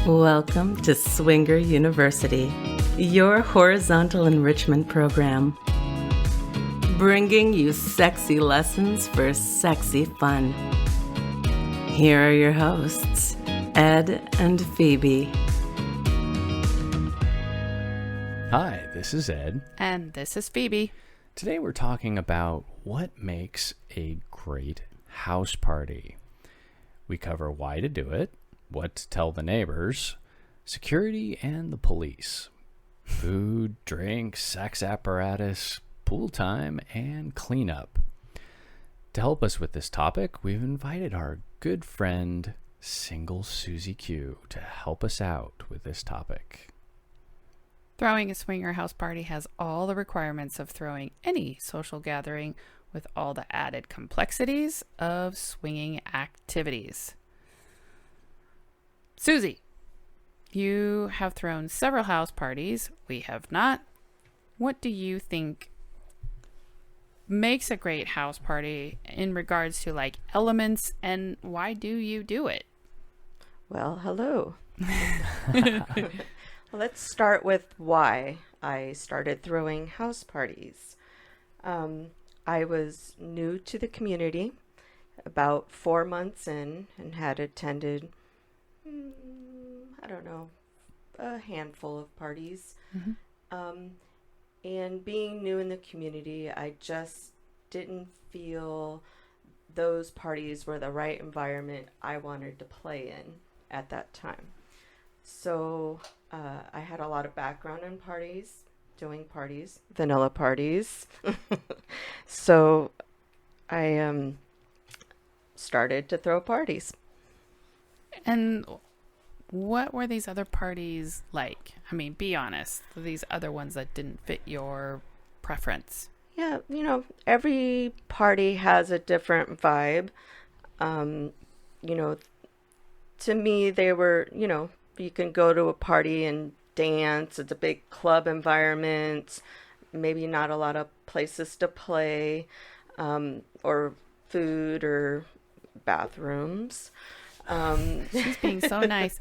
Welcome to Swinger University, your horizontal enrichment program, bringing you sexy lessons for sexy fun. Here are your hosts, Ed and Phoebe. Hi, this is Ed. And this is Phoebe. Today we're talking about what makes a great house party. We cover why to do it, what to tell the neighbors, security and the police, food, drinks, sex apparatus, pool time, and cleanup. To help us with this topic, we've invited our good friend, Single Susie Q, to help us out with this topic. Throwing a swinger house party has all the requirements of throwing any social gathering with all the added complexities of swinging activities. Susie, you have thrown several house parties. We have not. What do you think makes a great house party in regards to like elements, and why do you do it? Well, hello. Let's start with why I started throwing house parties. I was new to the community, about 4 months in, and had attended, a handful of parties. Mm-hmm. And being new in the community, I just didn't feel those parties were the right environment I wanted to play in at that time. So I had a lot of background in parties, doing parties, vanilla parties. So I started to throw parties. And what were these other parties like? I mean, be honest. These other ones that didn't fit your preference. Yeah, every party has a different vibe. To me, they were, you can go to a party and dance. It's a big club environment. Maybe not a lot of places to play, or food or bathrooms. She's being so nice.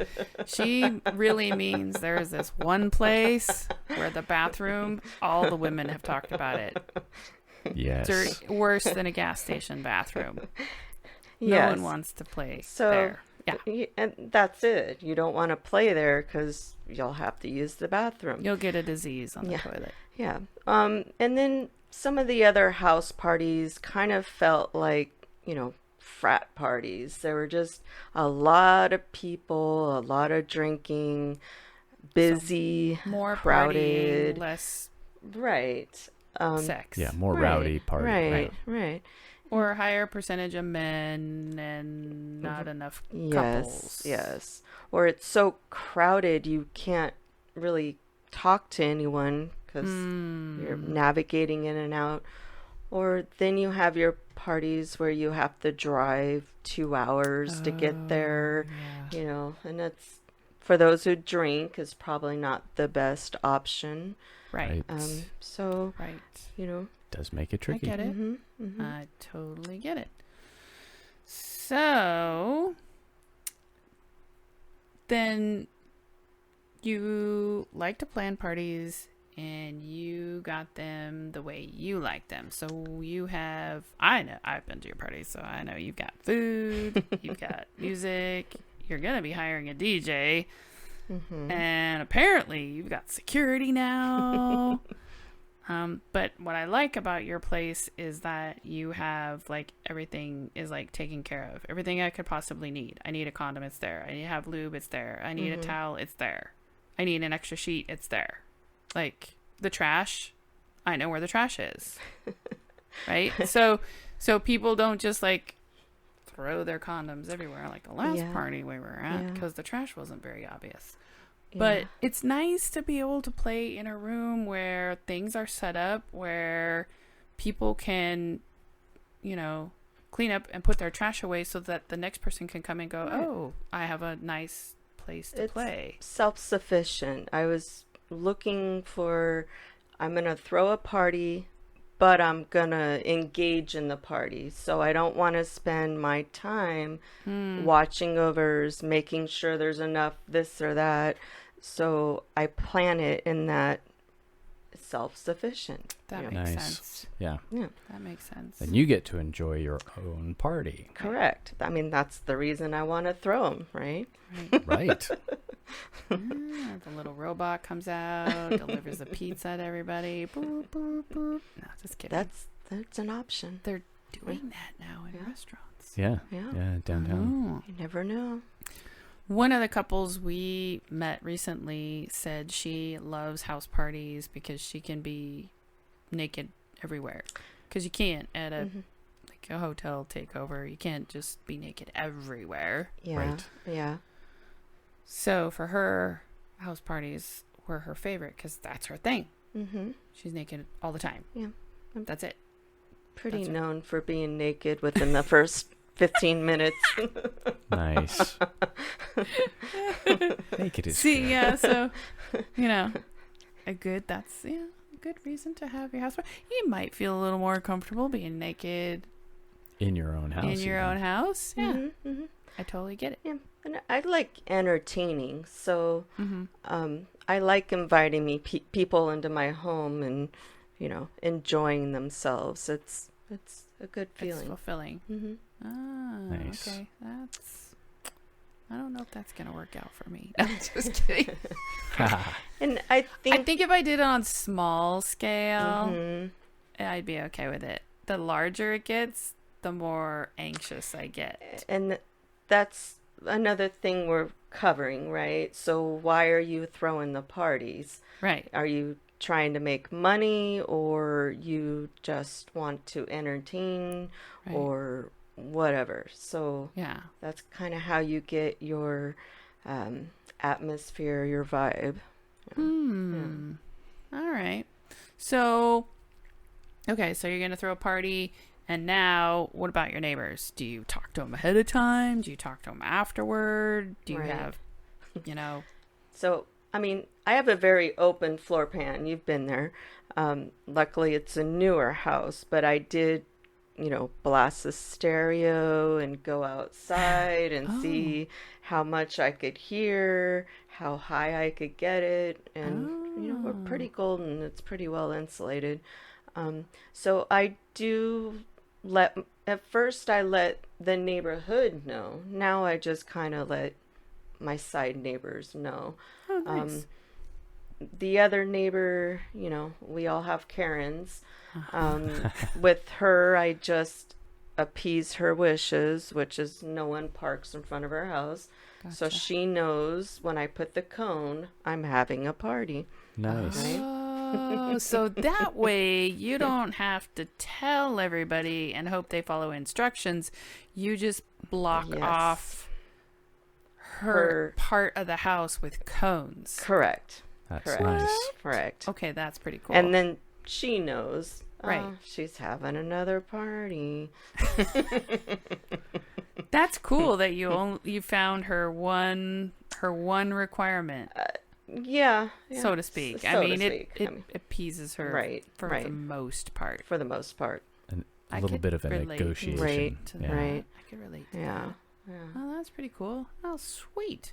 She really means there's this one place where the bathroom, all the women have talked about it. Yes. Worse than a gas station bathroom. Yes. No one wants to play there. Yeah. And that's it. You don't want to play there because you'll have to use the bathroom. You'll get a disease on the toilet. Yeah. And then some of the other house parties kind of felt like, frat parties. There were just a lot of people, a lot of drinking, busy, so more crowded, partying, less right. Sex. Yeah, more rowdy party. Right. Or a higher percentage of men and not enough couples. Yes. Or it's so crowded you can't really talk to anyone because you're navigating in and out. Or then you have your parties where you have to drive 2 hours to get there, and that's, for those who drink, is probably not the best option. Right. Right. Does make it tricky. I get it. Mm-hmm, mm-hmm. I totally get it. So then you like to plan parties and you got them the way you like them. So I've been to your parties, so I know you've got food, you've got music, you're going to be hiring a DJ, and apparently you've got security now. But what I like about your place is that you have everything is taken care of. Everything I could possibly need. I need a condom, it's there. I need to have lube, it's there. I need a towel, it's there. I need an extra sheet, it's there. The trash, I know where the trash is. Right? So people don't just throw their condoms everywhere like the last party we were at because the trash wasn't very obvious. But it's nice to be able to play in a room where things are set up, where people can, clean up and put their trash away so that the next person can come and go, oh, I have a nice place to play. Self-sufficient. I was looking for, I'm going to throw a party, but I'm gonna engage in the party. So I don't want to spend my time watching overs, making sure there's enough this or that. So I plan it in that self-sufficient. That you makes know. Nice. sense. Yeah. Yeah, That makes sense. And you get to enjoy your own party. correct. I mean, that's the reason I want to throw them, right? Right. The little robot comes out, delivers the pizza to everybody. Boop, boop, boop. No, just kidding. That's an option. They're doing that now in Yeah. restaurants. Yeah. Yeah. Yeah. Downtown. Oh. You never know. One of the couples we met recently said she loves house parties because she can be naked everywhere. Because you can't at a like a hotel takeover. You can't just be naked everywhere. Yeah. Right. Yeah. So for her, house parties were her favorite because that's her thing. Mm-hmm. She's naked all the time. Yeah. That's it. Pretty That's right. known for being naked within the first 15 minutes. Nice. Naked is See, good. yeah, so, a good reason to have your house party. You might feel a little more comfortable being naked In your own house. in your even. own house. Yeah, Mm-hmm. I totally get it. Yeah. And I like entertaining, so Mm-hmm. I like inviting people into my home and, enjoying themselves. It's a good It's feeling. fulfilling. Mm-hmm. Ah, Nice. okay. I don't know if that's going to work out for me. No, just kidding. And I I think, think if I did it on small scale, Mhm. I'd be okay with it. The larger it gets, the more anxious I get. and that's another thing we're covering, right? So why are you throwing the parties? Right. Are you trying to make money, or you just want to entertain, Right. or whatever? So Yeah. that's kind of how you get your atmosphere, your vibe. All right. So, okay, so you're going to throw a party, and now what about your neighbors? Do you talk to them ahead of time? Do you talk to them afterward? Do you Right. have, So, I mean, I have a very open floor plan. You've been there. Luckily, it's a newer house, but I did, blast the stereo and go outside and see how much I could hear, how high I could get it. And, we're pretty golden. It's pretty well insulated. So I do at first I let the neighborhood know. Now I just kind of let my side neighbors know. oh, nice. The other neighbor, we all have Karens. With her, I just appease her wishes, which is no one parks in front of her house. So Gotcha. she knows when I put the cone, I'm having a party. Nice. Oh, so that way you don't have to tell everybody and hope they follow instructions. You just block Yes. off her Her- part of the house with cones. Correct. That's Correct. nice. Correct. Okay, that's pretty cool. And then she knows. Right. She's having another party. That's cool that you found her one requirement, Yeah. so to speak. I so to mean, speak. it I mean, appeases her Right, for right. the most part. for the most part. A I little could bit of a relate negotiation. Right, to Yeah. that. right. I could relate to Yeah. that. Yeah. Oh, that's pretty cool. Oh, sweet.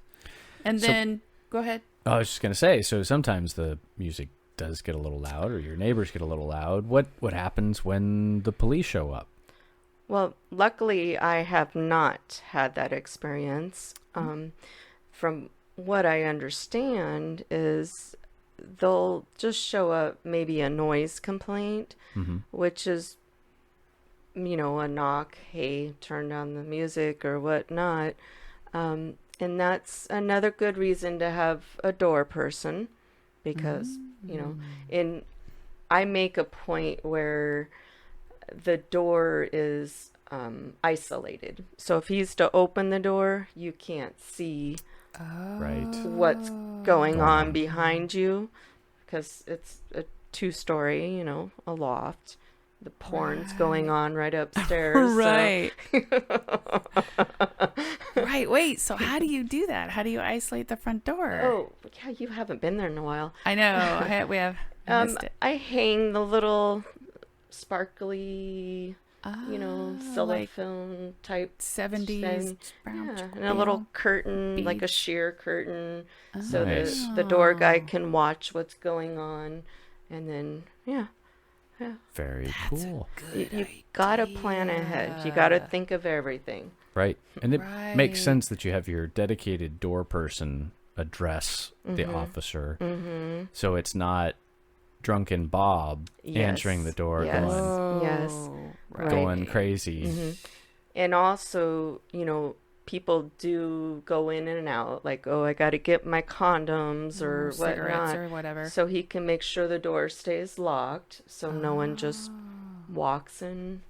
And So- then go ahead. I was just gonna say. So sometimes the music does get a little loud, or your neighbors get a little loud. What happens when the police show up? Well, luckily, I have not had that experience. From what I understand, is they'll just show up maybe a noise complaint, Mm-hmm. which is, a knock, hey, turn down the music or whatnot. And that's another good reason to have a door person, because, I make a point where the door is isolated. So if he's to open the door, you can't see Right. what's going on behind you, because it's a 2-story, a loft. The porn's going on right upstairs. so- Right. Right. Wait. So how do you do that? How do you isolate the front door? Oh, yeah, you haven't been there in a while. I know. We have. I missed it. I hang the little sparkly, like cellophane type 70s thing. brown Yeah, and a little curtain, like a beads. sheer curtain, so Nice. the door guy can watch what's going on, and then Very cool. you gotta plan ahead. You gotta think of everything. Right. And it makes Right. sense that you have your dedicated door person address the officer. Mm-hmm. So it's not drunken Bob answering the door Yes. going, Yes. right. going crazy. Mm-hmm. And also, people do go in and out, like, oh, I got to get my condoms or cigarettes whatnot. or whatever. So he can make sure the door stays locked, so no one just walks in,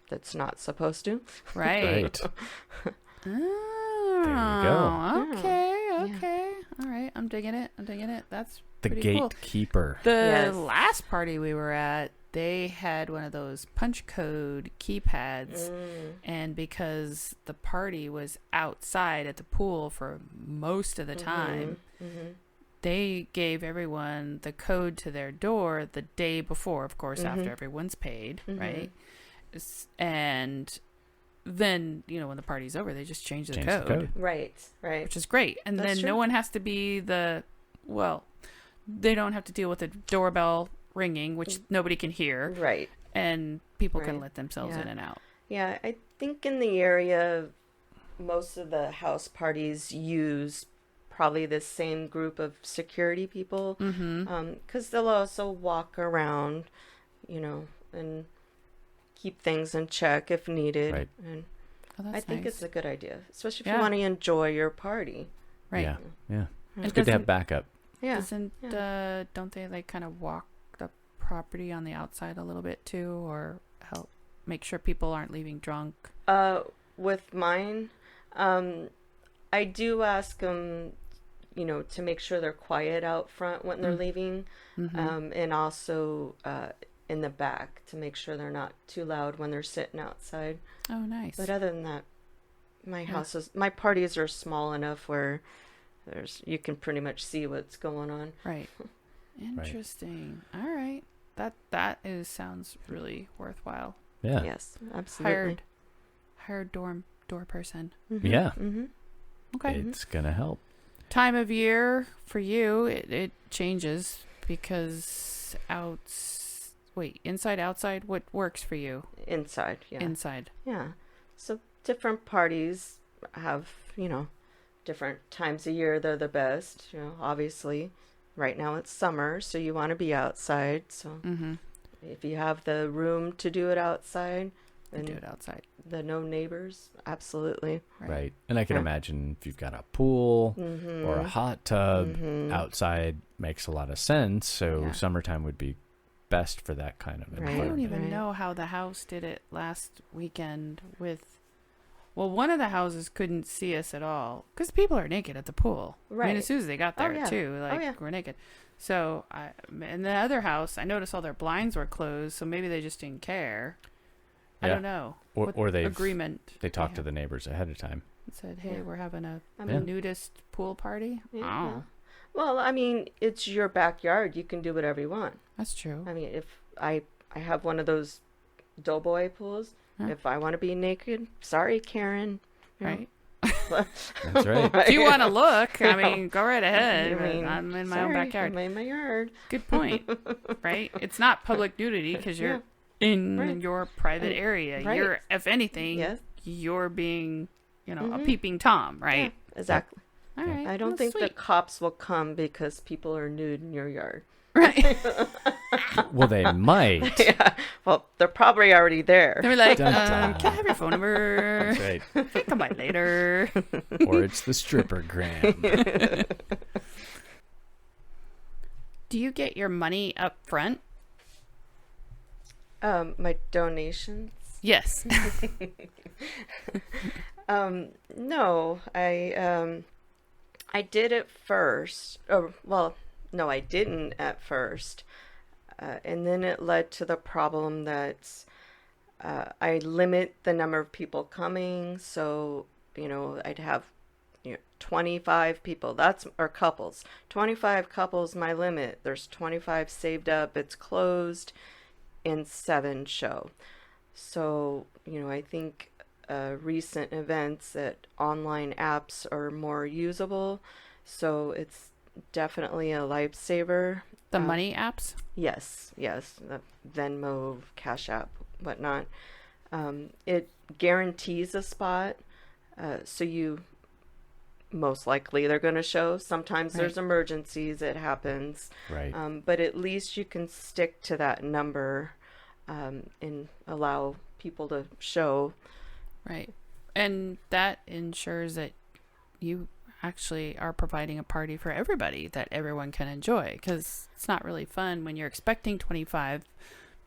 that's not supposed to. Right. Right. Oh, There you go. okay. All right. I'm digging it. That's The pretty cool. gatekeeper. The Yes. last party we were at, they had one of those punch code keypads, and because the party was outside at the pool for most of the time, they gave everyone the code to their door the day before, of course, after everyone's paid, right? And then, when the party's over, they just change the code, Right. which is great. And That's then true. no one has to be they don't have to deal with the doorbell ringing, which nobody can hear, Right. and people can Right. let themselves Yeah. in and out. Yeah, I think in the area, most of the house parties use probably the same group of security people, because they'll also walk around, and keep things in check if needed. Right. And Oh, that's I think nice. it's a good idea, especially if Yeah. you want to enjoy your party. Right. Yeah. Yeah. And It's good to have doesn't- backup. Yeah. Don't they like kind of walk the property on the outside a little bit too, or help make sure people aren't leaving drunk? With mine, I do ask them, to make sure they're quiet out front when they're leaving, and also in the back to make sure they're not too loud when they're sitting outside. Oh, nice. But other than that, my parties are small enough where you can pretty much see what's going on. Right. Interesting. All right. That sounds really worthwhile. Yeah. Yes, absolutely. Hired door person. Yeah. Mm-hmm. Okay. It's going to help. Time of year for you, it changes because inside, outside, what works for you? Inside, yeah. Inside. Yeah. So different parties have, different times a year they're the best. Obviously, right now it's summer, so you want to be outside. So if you have the room to do it outside, then Do it outside. the no neighbors, absolutely. Right. And I can Yeah. imagine if you've got a pool Mm-hmm. or a hot tub, outside makes a lot of sense. So Yeah. summertime would be best for that kind of Right. I environment. don't even Right. know how the house did it last weekend one of the houses couldn't see us at all because people are naked at the pool. I mean, Right. as soon as they got Oh, there yeah. too, yeah. we're naked. So in the other house, I noticed all their blinds were closed, so maybe they just didn't care. I Yeah. don't know. Or- what or they've- agreement They talk to had. the neighbors ahead of time. Said, hey, Yeah. we're having a I mean, nudist pool party. Yeah. Oh, Well, I mean, it's your backyard. You can do whatever you want. that's true. I mean, if I have one of those doughboy pools, Huh. if I want to be naked, sorry, Karen. Right. That's right. If you want to look, I mean, go right ahead. I but mean, I'm in my own sorry, backyard. I'm in my yard. Good point. Right? It's not public nudity because you're in Right. your private area. Right. You're, if anything, Yes. you're being, a peeping Tom, right? Yeah, exactly. All right. I don't well, think the sweet. cops will come because people are nude in your yard. Right. Well, they might. Yeah. Well, they're probably already there. They're like, Dun, dun. can I have your phone number? That's right. Come by later. Or it's the stripper gram. Do you get your money up front? My donations. Yes. No, I did at first. Oh, well, no, I didn't at first. And then it led to the problem that I limit the number of people coming. So, I'd have 25 people. Or couples. 25 couples, my limit. There's 25 saved up. It's closed. and 7 show. So, I think recent events that online apps are more usable. So it's definitely a lifesaver. The money apps? Yes, the Venmo, Cash App, whatnot. It guarantees a spot, so you most likely they're going to show. Sometimes there's emergencies, it happens. Right. But at least you can stick to that number and allow people to show. Right. And that ensures that you actually are providing a party for everybody that everyone can enjoy, because it's not really fun when you're expecting 25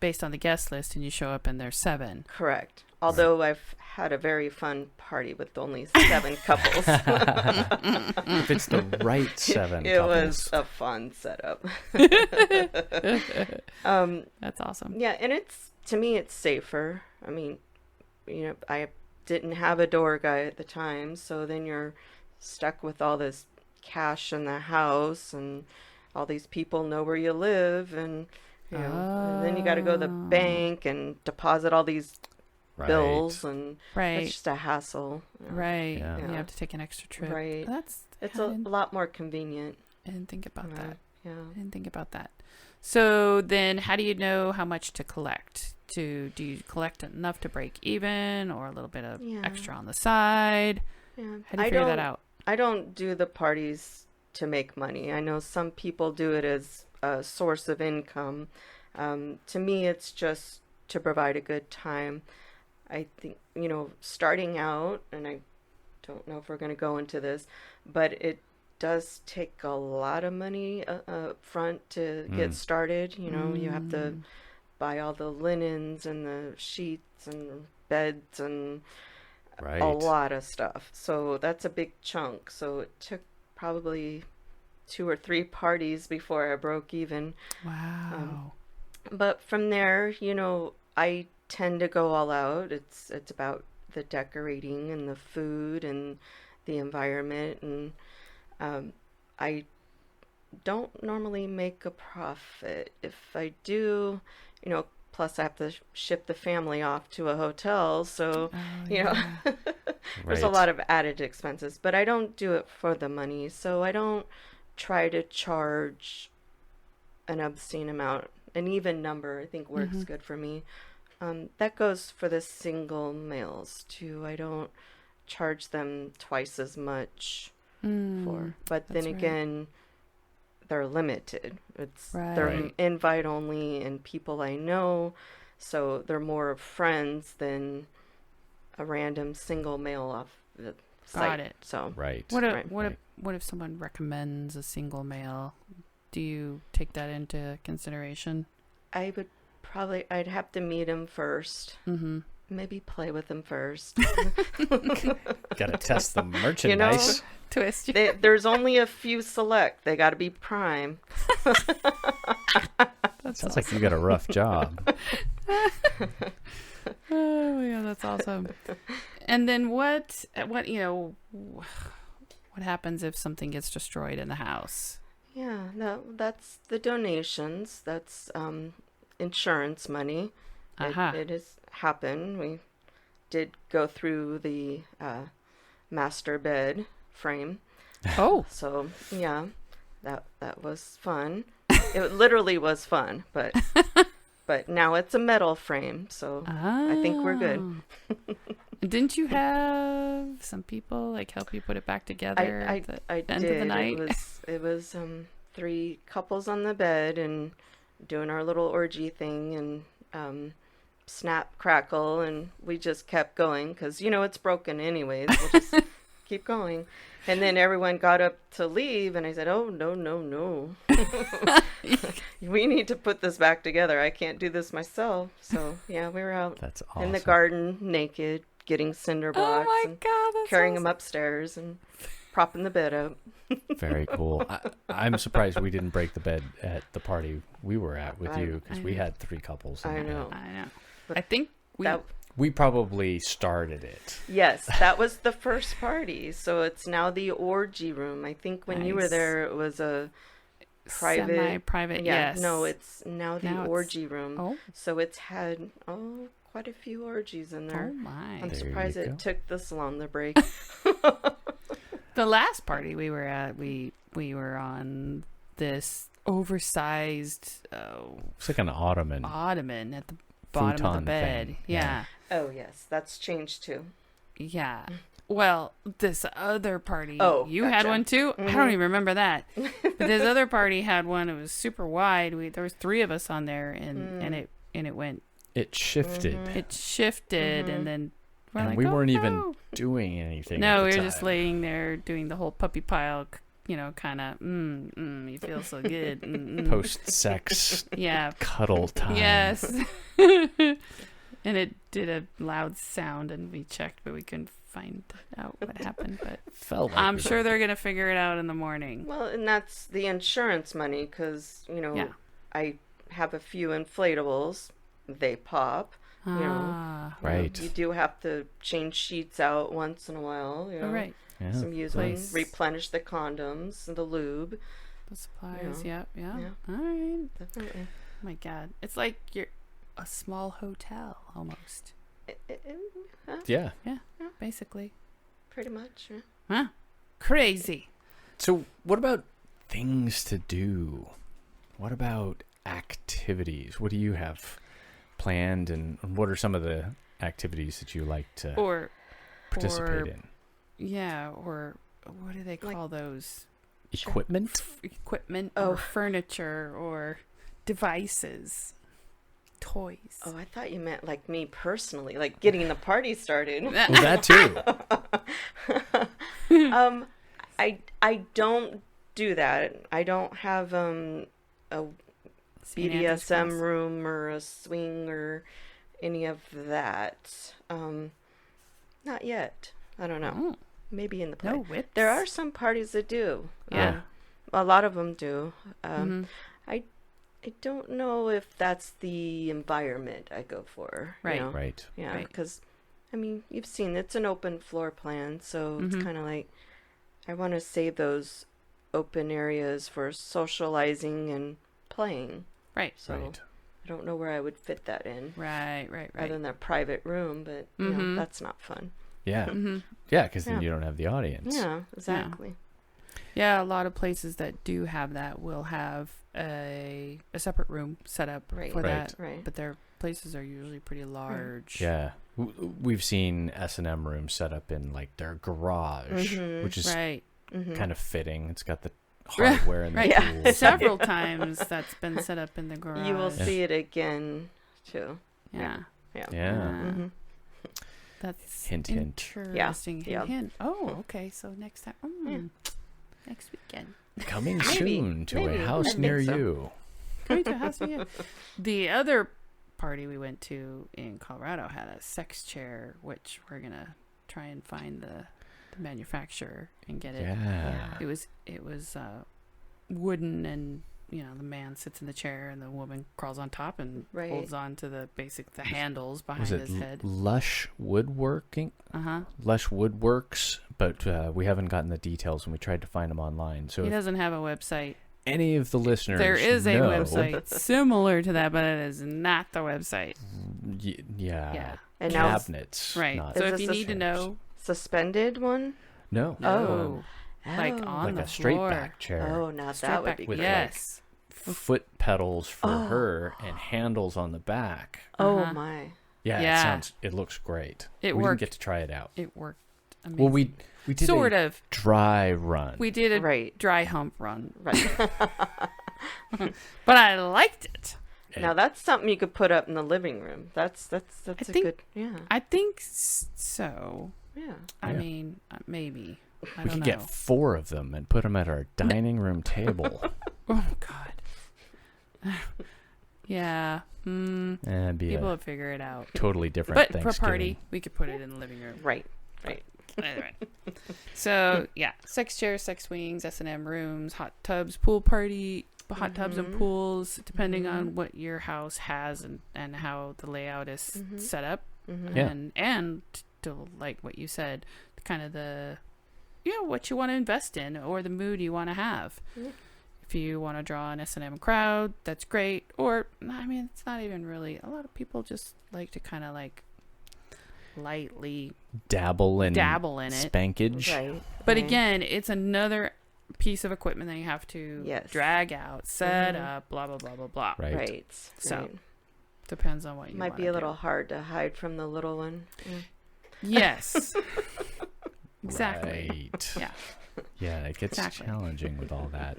based on the guest list and you show up and there's 7. Correct. Although I've had a very fun party with only 7 couples. If it's the right 7 it couples. was a fun setup. That's awesome. Yeah, and to me it's safer. I mean, I didn't have a door guy at the time, so then you're stuck with all this cash in the house, and all these people know where you live, and and then you got to go to the bank and deposit all these bills, and it's just a hassle. Right. Yeah. You have to take an extra trip. Right. It's a lot more convenient. I didn't think about that. Yeah. I didn't think about that. So then how do you know how much to collect? Do you collect enough to break even, or a little bit of extra on the side? Yeah. How do you figure that out? I don't do the parties to make money. I know some people do it as a source of income. To me, it's just to provide a good time. I think, starting out, and I don't know if we're going to go into this, but it does take a lot of money up front to get started. You have to buy all the linens and the sheets and beds and a lot of stuff. So that's a big chunk. So it took probably 2 or 3 parties before I broke even. Wow. But from there, I tend to go all out. It's about the decorating and the food and the environment, and I don't normally make a profit. If I do, plus I have to ship the family off to a hotel, so there's a lot of added expenses, but I don't do it for the money, so I don't try to charge an obscene amount. An even number I think works good for me. That goes for the single males too. I don't charge them twice as much but then again, they're limited. They're invite only and people I know, so they're more friends than a random single male off the site. Got it. So what if someone recommends a single male? Do you take that into consideration? I'd have to meet him first. Maybe play with him first. Gotta test the merchandise. Twist. There's only a few select. They got to be prime. Sounds like you got a rough job. Oh yeah, that's awesome. And then what happens if something gets destroyed in the house? Yeah, that's the donations. That's insurance money. It has happened. We did go through the master bed frame. Oh. So yeah, that was fun. It literally was fun, but now it's a metal frame, so I think we're good. Didn't you have some people help you put it back together at the end of the night? It was 3 couples on the bed and doing our little orgy thing, and snap, crackle, and we just kept going because it's broken anyways. We'll just keep going. And then everyone got up to leave, and I said, oh, no. We need to put this back together. I can't do this myself. So, yeah, we were out in the garden naked, getting cinder blocks and carrying them upstairs and propping the bed up. Very cool. I'm surprised we didn't break the bed at the party we were at with you, because we had 3 couples. I know. But I think we probably started it. Yes, that was the first party. So it's now the orgy room. I think when you were there, it was a private. Semi-private, Yeah, yes. no, it's now the Now it's- orgy room. Oh, So it's had quite a few orgies in there. oh my. I'm There surprised you go. it took this long to break. The last party we were at, we were on this oversized It's like an ottoman. ottoman at the bottom of the Futon bed. thing. Yeah. Oh yes, that's changed too. Yeah. Well, this other party, Oh, you had gotcha. one too? I don't even remember that. But this other party had one. It was super wide. There was 3 of us on there, and it went. It shifted. It shifted, and then we're And like, we oh, weren't no. even doing anything. No, at we the were just time. laying there doing the whole puppy pile, kind of. You feel so good. Post-sex Yeah. cuddle time. Yes. And it did a loud sound, and we checked, but we couldn't find out what happened. But Felt like I'm we sure were- they're gonna figure it out in the morning. Well, and that's the insurance money because Yeah. I have a few inflatables. They pop. Ah, You know, Right. You do have to change sheets out once in a while. oh, right. Yeah. Some use them, Place. replenish the condoms, the lube. The supplies. Yeah. Yeah. All right. Definitely. Oh my God, it's like you're a small hotel almost. Yeah. Basically. Pretty much. Yeah. Huh? Crazy. So, what about things to do? What about activities? What do you have planned, and what are some of the activities that you like to Or participate in? Yeah, or what do they call those? Equipment? Equipment Oh. or furniture or devices, toys. Oh, I thought you meant like me personally, like getting the party started. Well, that too. I don't do that. I don't have a St. Andrew's BDSM Cross. room or a swing or any of that. Not yet. I don't know. Oh, Maybe in the play. no whips. There are some parties that do. Yeah. A lot of them do. Mhm. I don't know if that's the environment I go for. Right. Right. Yeah, Right. because, I mean, you've seen it's an open floor plan, so it's Mhm. kind of like I want to save those open areas for socializing and playing. Right. So Right. I don't know where I would fit that in, Right. other than that private room, but you know, Mhm. that's not fun. Yeah. Mm-hmm. Yeah, because then Yeah. you don't have the audience. Yeah, exactly. Yeah, a lot of places that do have that will have a separate room set up Right. for Right. that. Right. But their places are usually pretty large. Yeah. We've seen S&M rooms set up in like their garage, Mhm. which is Right. Mhm. kind of fitting. It's got the hardware and the Right. Yeah. tools. Several times that's been set up in the garage. You will see it again, too. Yeah. Yeah. Yeah. Mhm. That's Hint, hint. interesting. Hint, Yeah. hint. Oh, okay. So next time. Yeah. Next weekend. Coming Maybe. soon to Maybe. a I house think near so. you. Going to a house near you. The other party we went to in Colorado had a sex chair, which we're gonna try and find the manufacturer and get it. Yeah. It was wooden, and the man sits in the chair and the woman crawls on top and Right. holds on to the handles behind Was it his head. Lush Woodworking? Lush Woodworks, but we haven't gotten the details, and we tried to find them online. So He if doesn't have a website. any of the listeners There is a know- website similar to that, but it is not the website. Yeah. Yeah. And now Cabinets. Right. not So Is if this you a need to know, suspended one? No. no, Oh. like Oh. on like the a straight floor. back chair. Oh, now Straight that would back. be with, good. Yes. Foot pedals for Oh. her and handles on the back. Oh Uh-huh. my. Yeah, Yeah. it looks great. It we worked. didn't get to try it out. It worked amazing. Well, we did sort a of. dry run. We did a Right. dry hump run, Right. but I liked it. Now that's something you could put up in the living room. That's a think- good. Yeah. I think so. Yeah. I Yeah. mean, maybe. I we don't could know. get 4 of them and put them at our dining room table. Oh God. Yeah. It'd be People a would figure it out. totally different But for a Thanksgiving. party, we could put it in the living room. Right. Right. Anyway. So yeah, sex chairs, sex swings, S&M rooms, hot tubs, pool party, hot tubs and pools, depending on what your house has and how the layout is set up, Yeah. and to like what you said, kind of the what you want to invest in or the mood you want to have. If you want to draw an S&M crowd, that's great. Or, I mean, it's not even really. A lot of people just like to kind of like lightly dabble in it. spankage. Right. But right. again, it's another piece of equipment that you have to Yes. drag out, set up, blah, blah, blah, blah, blah. Right. Right. So, right. depends on what you Might want be to a little hard to hide from the little one. Yes. Exactly. Right. Yeah. Yeah, it gets Exactly. challenging with all that.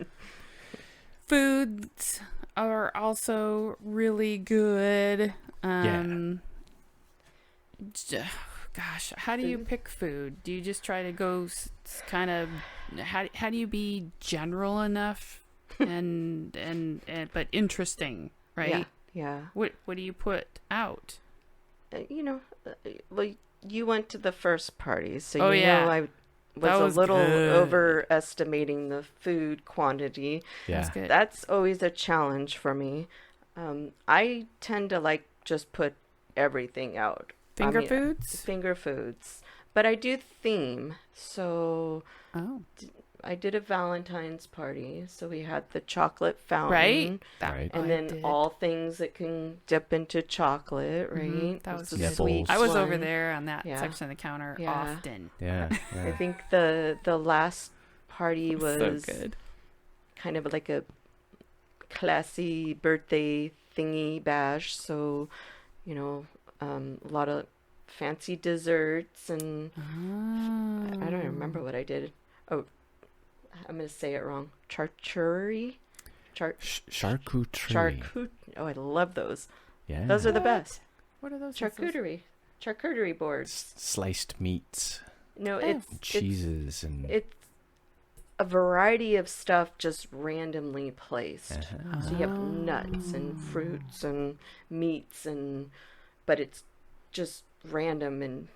Foods are also really good. Gosh, how do you pick food? Do you just try to go kind of how do you be general enough and but interesting, right? Yeah. What do you put out? Well, you went to the first party, so Oh, you yeah. know I That was was a little good. overestimating the food quantity. Yeah. That's good. That's always a challenge for me. I tend to like just put everything out. Finger I mean, foods? Finger foods. But I do theme. So Oh. I did a Valentine's party. So we had the chocolate fountain. Right? Right. And I then did. all things that can dip into chocolate, right? Mhm, that was the good. sweets I was over one. there on that Yeah. section of the counter Yeah. often. Yeah. I Yeah. think the last party was so good. kind of like a classy birthday thingy bash. So, a lot of fancy desserts and I don't remember what I did. Oh, I'm going to say it wrong. Charcuterie? Charcuterie. Oh, I love those. Yeah. Those are the best. What are those? Charcuterie boards. Sliced meats, No, Oh. it's cheeses, and it's a variety of stuff just randomly placed. Uh-huh. So you have nuts and fruits and meats but it's just random and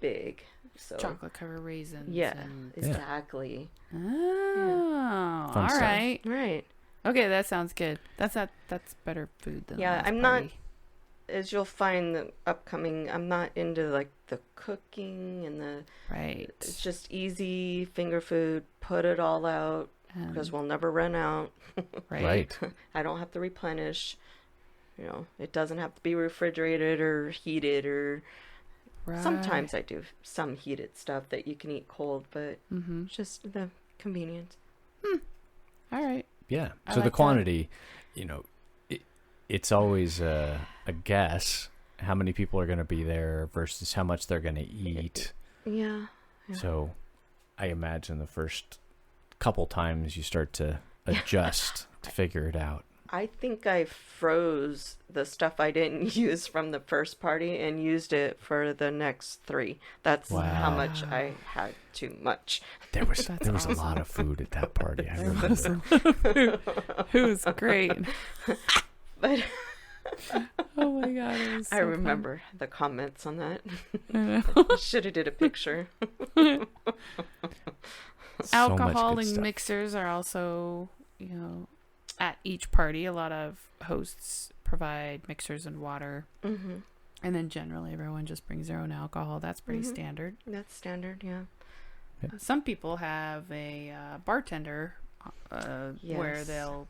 big. So Chocolate covered raisins. yeah, and- exactly. Oh, Fun all stuff. right. Right. Okay, that sounds good. That's better food than the Yeah, last I'm party. not. As you'll find the upcoming, I'm not into like the cooking and the. Right. It's just easy finger food. Put it all out because we'll never run out. right. I don't have to replenish. It doesn't have to be refrigerated or heated or. Right. Sometimes I do some heated stuff that you can eat cold, but Mm-hmm. it's just the convenience. All right. Yeah. I So like the that. quantity, it's always a guess how many people are going to be there versus how much they're going to eat. Yeah. So I imagine the first couple times you start to adjust to figure it out. I think I froze the stuff I didn't use from the first party and used it for the next 3. That's how Wow. much I had too much. There was That's a awesome. lot of food at that party. I remember. Who's great. But Oh my god. It was so I fun. remember the comments on that. I know. Should have did a picture. So Alcohol much good and stuff. mixers are also, at each party. A lot of hosts provide mixers and water. Mm-hmm. And then generally everyone just brings their own alcohol. That's pretty Mhm. standard. That's standard, yeah. Some people have a bartender where Yes. they'll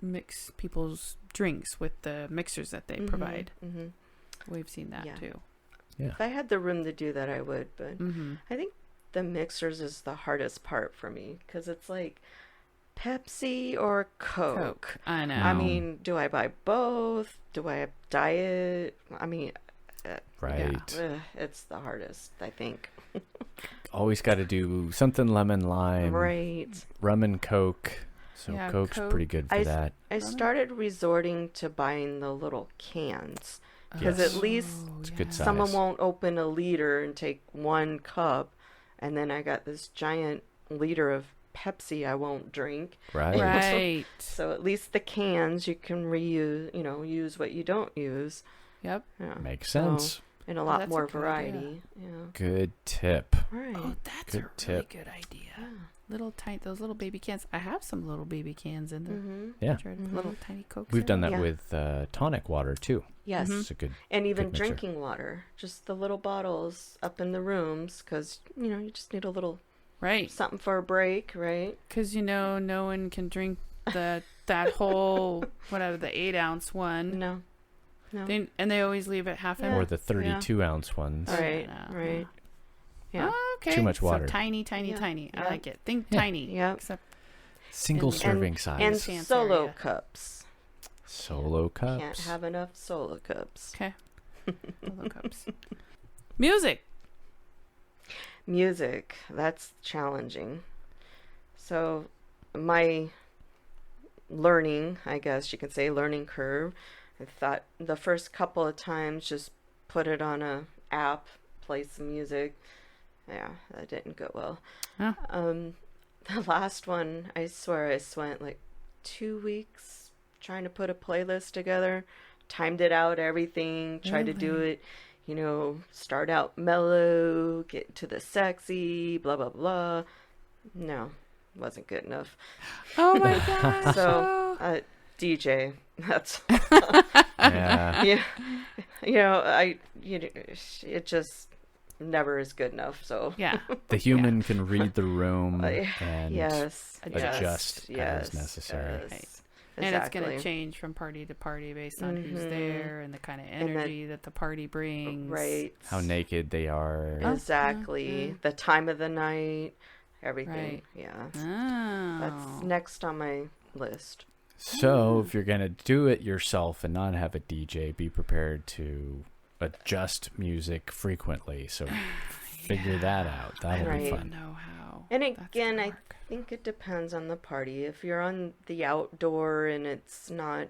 mix people's drinks with the mixers that they Mhm, provide. mhm. We've seen that Yeah. too. Yeah. If I had the room to do that, I would, but Mm-hmm. I think the mixers is the hardest part for me because it's like Pepsi or Coke. Coke. I know. I mean, do I buy both? Do I have diet? I mean, Right. it's the hardest, I think. Always got to do something lemon lime, Right. rum and Coke. So Yeah, Coke's Coke. pretty good for I- that. I started resorting to buying the little cans because Yes. at least It's a good size. someone won't open a liter and take 1 cup, and then I got this giant liter of Pepsi I won't drink. Right. Right. So at least the cans you can reuse, use what you don't use. Yep. Yeah. Makes So- sense. And a Oh, lot that's a more good variety. idea. Yeah. Good tip. Right. Oh, that's Good a really tip. good idea. Yeah. Those little baby cans. I have some little baby cans in the Mm-hmm. Yeah. refrigerator, little tiny Cokes. We've in done there. that Yeah. with tonic water too. Yes. Mhm. It's a good. And even Good mixer. drinking water, just the little bottles up in the rooms, because you just need a little Right. something for a break, right? Because no one can drink that whole whatever the 8-ounce one. No. They always leave it half Yeah. Or the 32-ounce ones. Right. No, Right. Yeah. Oh, okay. Too much water. So tiny. Yeah. I Yeah. like it. Think Yeah. tiny. Yeah. Except Single And- serving size. And Chance solo area. cups. Solo cups. Can't have enough solo cups. okay. Solo cups. Music. Music, that's challenging. So my learning, I guess you could say, learning curve, I thought the first couple of times just put it on a app, play some music. Yeah, that didn't go well. Oh. The last one, I swear I spent like 2 weeks trying to put a playlist together, timed it out, everything, tried to do Really? it, you know, start out mellow, get to the sexy, blah, blah, blah. No, wasn't good enough. Oh my gosh. So, DJ, that's, Yeah. yeah, it just never is good enough. So, yeah. The human can read the room Uh, and yes, adjust yes, as necessary. yes, Right. exactly. And it's going to change from party to party based on who's Mhm. there and the kind of And the- energy that the party brings. Right. how naked they are. Oh, Exactly. yeah. The time of the night, everything. Right. Yeah. Oh. That's next on my list. So if you're going to do it yourself and not have a DJ, be prepared to adjust music frequently. So figure that out. That'll Right. be I don't fun. know how. And that's again, gonna I work. think it depends on the party. If you're on the outdoor and it's not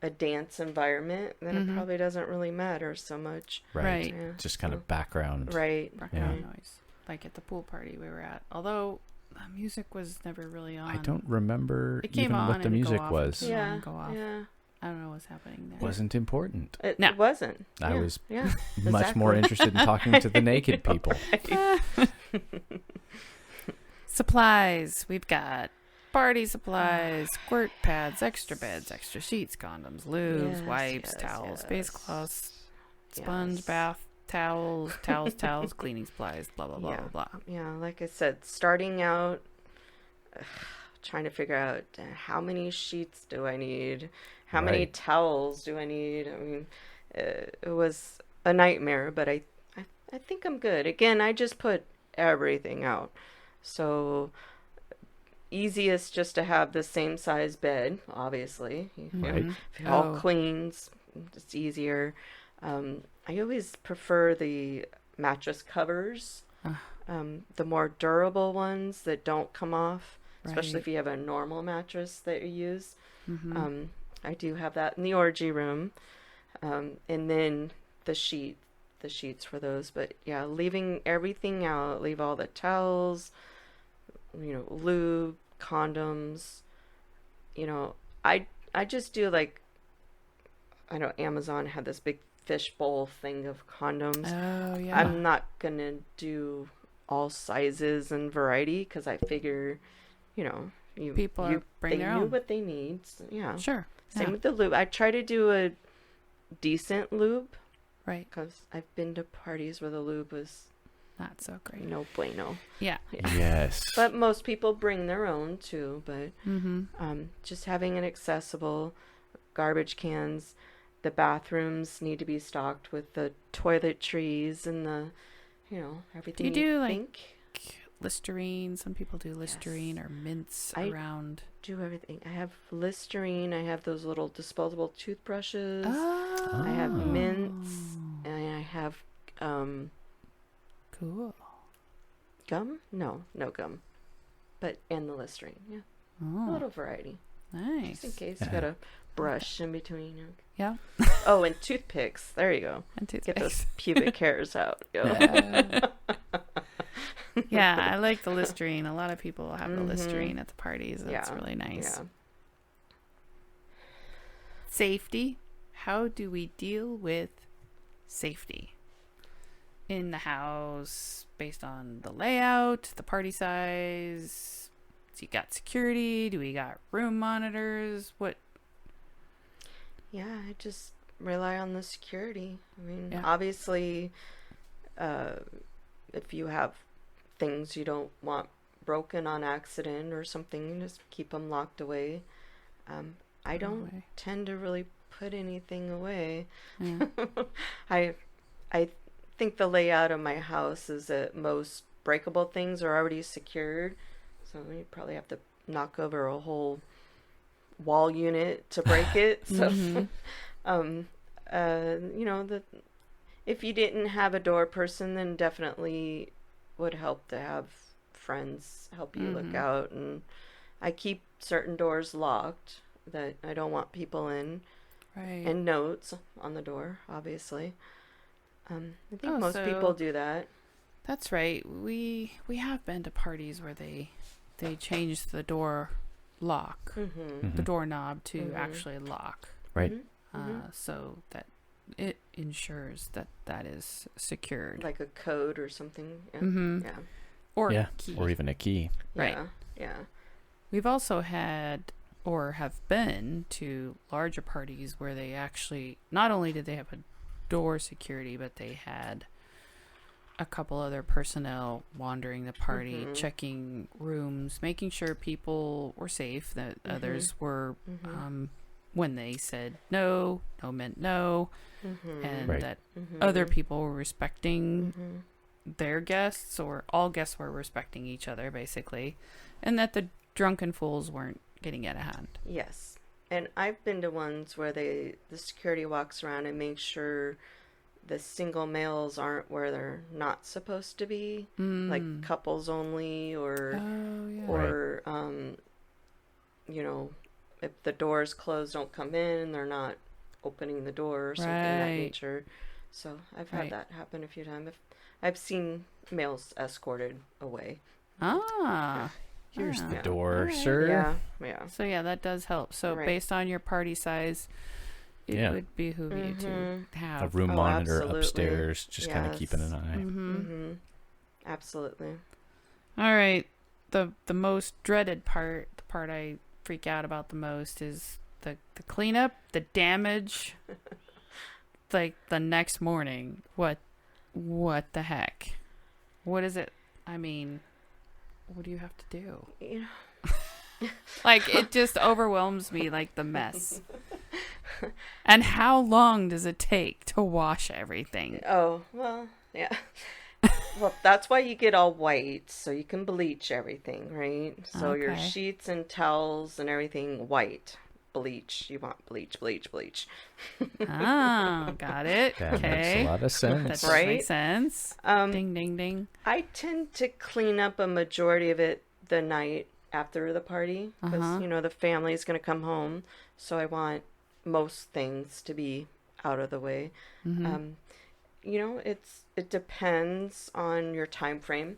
a dance environment, then it Mhm. probably doesn't really matter so much. Right. Yeah. Just kind So- of background. Right. Background noise. Like at the pool party we were at. Although the music was never really on. I don't remember It came even on what the and it'd go music off was. and Yeah. and go off. Yeah. I don't know what's happening there. Wasn't important. It No. wasn't. I Yeah, was Yeah. much more Exactly. interested in talking to the naked people. Supplies. We've got party supplies, squirt pads, extra beds, extra sheets, condoms, lubes, Yes, wipes, yes, towels, face yes. cloths, sponge, Yes. bath towels, cleaning supplies, blah, blah, blah, Yeah. blah, blah. Yeah, like I said, starting out, trying to figure out how many sheets do I need? How many Right. towels do I need? I mean, it was a nightmare, but I think I'm good. Again, I just put everything out. So, easiest just to have the same size bed, obviously. Right. If it all Oh. cleans, it's easier. I always prefer the mattress covers, Ah. the more durable ones that don't come off, especially Right. if you have a normal mattress that you use. Mhm. I do have that in the orgy room, and then the sheets for those. But yeah, leaving everything out, leave all the towels, lube, condoms. I just do like, I know Amazon had this big fishbowl thing of condoms. Oh, yeah. I'm not gonna do all sizes and variety because I figure, People bring they their knew own. what they need. So, yeah. Sure. Same Yeah. with the lube. I try to do a decent lube Right. because I've been to parties where the lube was Not so great. no bueno. Yeah. Yes. But most people bring their own too. But Mm-hmm. just having it accessible, garbage cans. The bathrooms need to be stocked with the toiletries and the, everything. do, like, think. Listerine. Some people do Listerine Yes. or mints I- around. Do everything. I have Listerine. I have those little disposable toothbrushes. Oh. I have mints, and I have Cool. gum. No gum, and the Listerine. Yeah, a Oh, little variety, nice. just in case you got a brush in between. Yeah. Oh, and toothpicks. There you go. And Get toothpicks. those pubic hairs out. Yeah. Yeah, I like the Listerine. A lot of people have the Mhm. Listerine at the parties. That's Yeah, really nice. Yeah. Safety. How do we deal with safety in the house based on the layout, the party size? So you got security? Do we got room monitors? What? Yeah, I just rely on the security. I mean, Yeah. obviously, if you have things you don't want broken on accident or something, just keep them locked away. I don't away. tend to really put anything away. Yeah. I think the layout of my house is that most breakable things are already secured, so you probably have to knock over a whole wall unit to break it. So, you know, if you didn't have a door person, then definitely would help to have friends help you look out. And I keep certain doors locked that I don't want people in, Right. and notes on the door, obviously. I think most so people do that. That's right. We have been to parties where they changed the door lock, the doorknob to actually lock, Right. so that it ensures that is secured. Like a code or something. Yeah. Mhm. Yeah. Or Yeah. key. Or even a key. Right. Yeah. We've also had or have been to larger parties where they actually not only did they have a door security, but they had a couple other personnel wandering the party, checking rooms, making sure people were safe, that others were, when they said no meant no, and Right. that other people were respecting their guests, or all guests were respecting each other, basically, and that the drunken fools weren't getting out of hand. Yes. And I've been to ones where the security walks around and makes sure the single males aren't where they're not supposed to be, like couples only, or Oh, yeah. or you know, if the door's closed, don't come in. They're not opening the door or something of that Right. nature. So I've had Right. that happen a few times. I've seen males escorted away. Ah. Here's the Yeah. door, Alright. sir. Yeah, yeah. So yeah, that does help. So Right. based on your party size, it Yeah. would behoove you to A have. room Oh, monitor absolutely. upstairs, just kind of Yes. keeping an eye. Mm-hmm. Absolutely. All right. The most dreaded part, the part I freak out about the most, is the cleanup, the damage. Like the next morning, what the heck? What is it? I mean, what do you have to do? You know, Like, it just overwhelms me, like the mess. And how long does it take to wash everything? oh, well, yeah. Well, that's why you get all white, so you can bleach everything, right? So your Okay. sheets and towels and everything white. Bleach. You want bleach, bleach, bleach. Ah, got it. That makes Okay. a lot of That sense. does Right? make sense. Ding, ding, ding. I tend to clean up a majority of it the night after the party because, you know, the family is going to come home. So I want most things to be out of the way. You know, it depends on your time frame.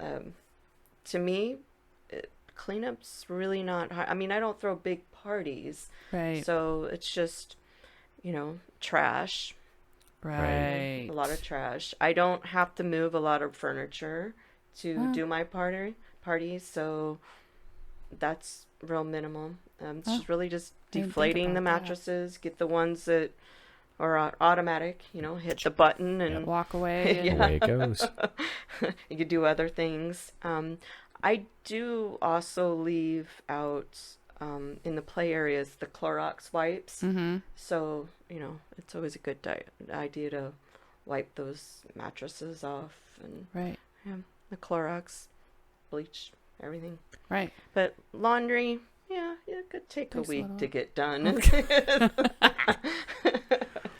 To me, cleanup's really not hard. I mean, I don't throw big parties, Right. so it's just, you know, trash. Right. A lot of trash. I don't have to move a lot of furniture to do my party, so that's real minimal. It's just really just Didn't think deflating the about that. mattresses, get the ones that are automatic, you know, hit the button and Walk away. And, Yeah. Away it goes. you could do other things. I do also leave out in the play areas the Clorox wipes. So, you know, it's always a good idea to wipe those mattresses off and Right. yeah, the Clorox, bleach, everything. Right. But laundry, yeah, it could take Takes a a week little- to get done.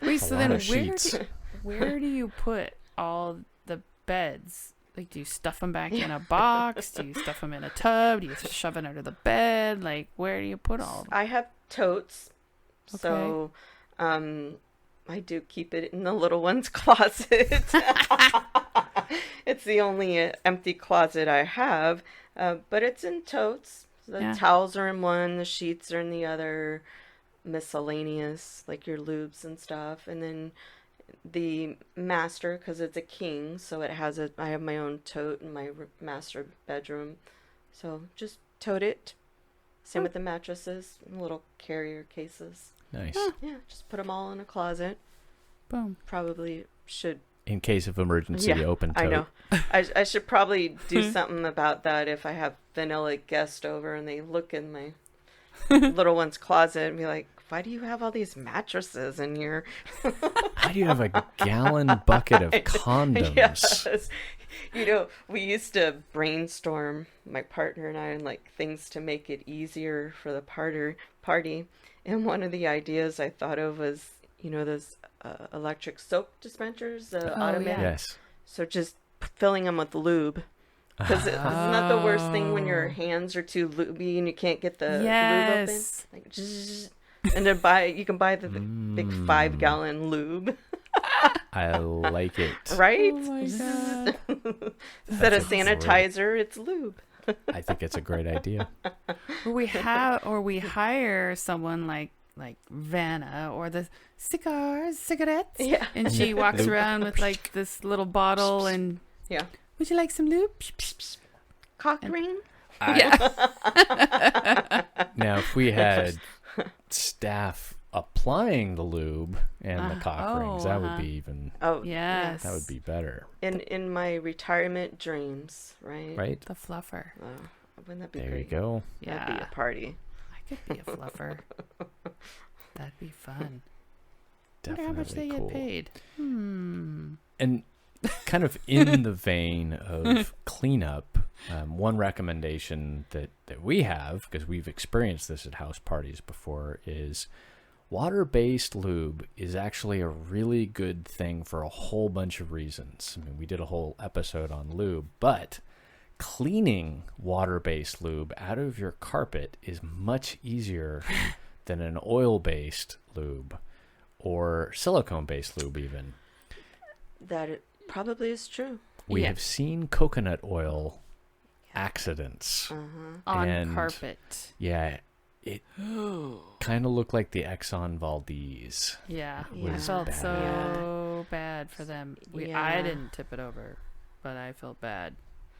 Wait, so lot then of sheets. where do you put all the beds? Like, do you stuff them back in a box? Do you stuff them in a tub? Do you shove it under the bed? Like, where do you put all of them? I have totes, so I do keep it in the little one's closet. It's the only empty closet I have, but it's in totes. The Yeah. towels are in one, the sheets are in the other, miscellaneous, like your lubes and stuff, and then the master, because it's a king, so I have my own tote in my master bedroom, so just tote it. Same with the mattresses, little carrier cases. Nice. Yeah, just put them all in a closet. Boom. Probably should. In case of emergency, Yeah, open tote. I know. I should probably do something about that if I have vanilla guest over and they look in my little one's closet and be like, why do you have all these mattresses in here? How do you have a gallon bucket of condoms? Yes. We used to brainstorm, my partner and I, and like things to make it easier for the party. And one of the ideas I thought of was, those electric soap dispensers, the automatic. Yes. So just filling them with lube. Because isn't that the worst thing when your hands are too lubey and you can't get the lube open? Like, zzz, and then you can buy the big 5-gallon lube. I like it. Right? Oh my God. Instead of sanitizer, it's lube. I think it's a great idea. We hire someone like Vanna or the cigarettes. Yeah. And she walks around with like this little bottle and Yeah. would you like some lube? Cock ring? Now, if we had staff applying the lube and the cock rings, that would be even. Oh, Yes. That would be better. In my retirement dreams, right? Right? The fluffer. Wouldn't that be There great? you go. Yeah. That'd be a party. I could be a fluffer. That'd be fun. Definitely Wonder how much they cool. get paid. And kind of in the vein of cleanup, one recommendation that we have, because we've experienced this at house parties before, is water-based lube is actually a really good thing for a whole bunch of reasons. I mean, we did a whole episode on lube, but cleaning water-based lube out of your carpet is much easier than an oil-based lube or silicone-based lube even. That it probably is true. We have seen coconut oil accidents. On And carpet. Yeah, it kind of looked like the Exxon Valdez. Yeah. It I was felt bad. so bad for them. I Yeah. didn't tip it over, but I felt bad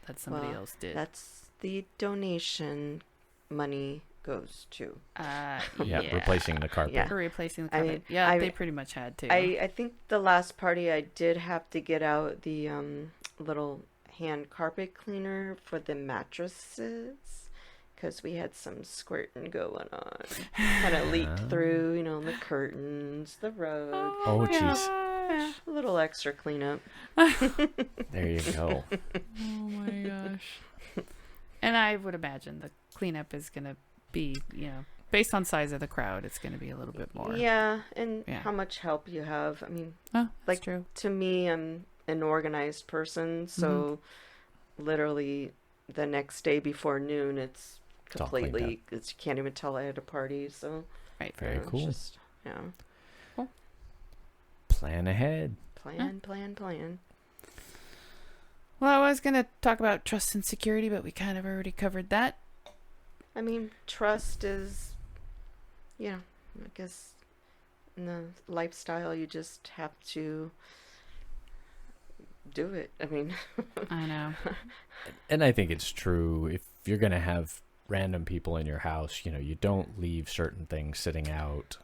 that somebody Well, else did. That's the donation money goes to. Yeah, replacing the carpet. Yeah. For replacing the I carpet. mean, They pretty much had to. I think the last party I did have to get out the little hand carpet cleaner for the mattresses because we had some squirting going on. Kind of leaked through, the curtains, the rug. Oh, jeez. A little extra cleanup. There you go. Oh my gosh. And I would imagine the cleanup is going to be, based on size of the crowd, it's going to be a little bit more. Yeah, and Yeah. how much help you have. I mean, Oh, that's like, true. to me, I'm an organized person, so literally the next day before noon, it's all cleaned completely, you can't even tell I had a party, so. Right. Very it's cool. Just, Plan ahead. plan. Well, I was going to talk about trust and security, but we kind of already covered that. I mean, trust is, I guess in the lifestyle, you just have to do it. I mean, I know. And I think it's true. If you're going to have random people in your house, you don't leave certain things sitting out.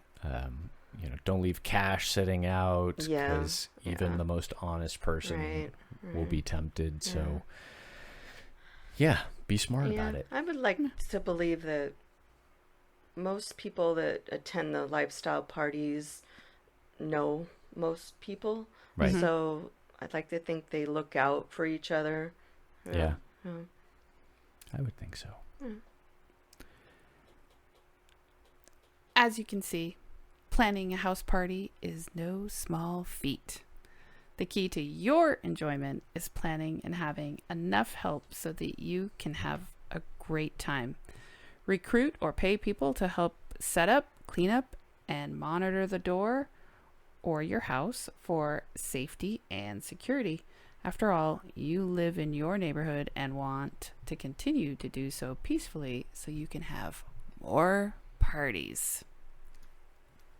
Don't leave cash sitting out Yeah, because even the most honest person will be tempted. Yeah. So, yeah, be smart about it. I would like to believe that most people that attend the lifestyle parties know most people. Right. So I'd like to think they look out for each other. Yeah. Yeah. I would think so. As you can see, planning a house party is no small feat. The key to your enjoyment is planning and having enough help so that you can have a great time. Recruit or pay people to help set up, clean up, and monitor the door or your house for safety and security. After all, you live in your neighborhood and want to continue to do so peacefully so you can have more parties.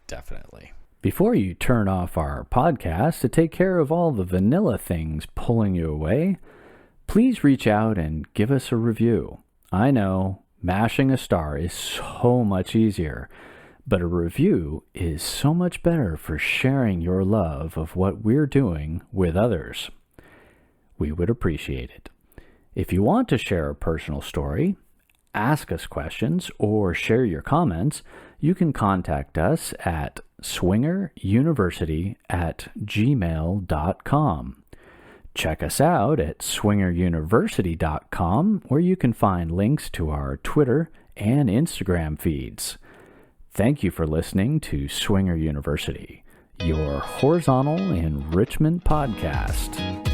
Definitely. Before you turn off our podcast to take care of all the vanilla things pulling you away, please reach out and give us a review. I know mashing a star is so much easier, but a review is so much better for sharing your love of what we're doing with others. We would appreciate it. If you want to share a personal story, ask us questions or share your comments, you can contact us at swingeruniversity@gmail.com. Check us out at swingeruniversity.com, where you can find links to our Twitter and Instagram feeds. Thank you for listening to Swinger University, your horizontal enrichment podcast.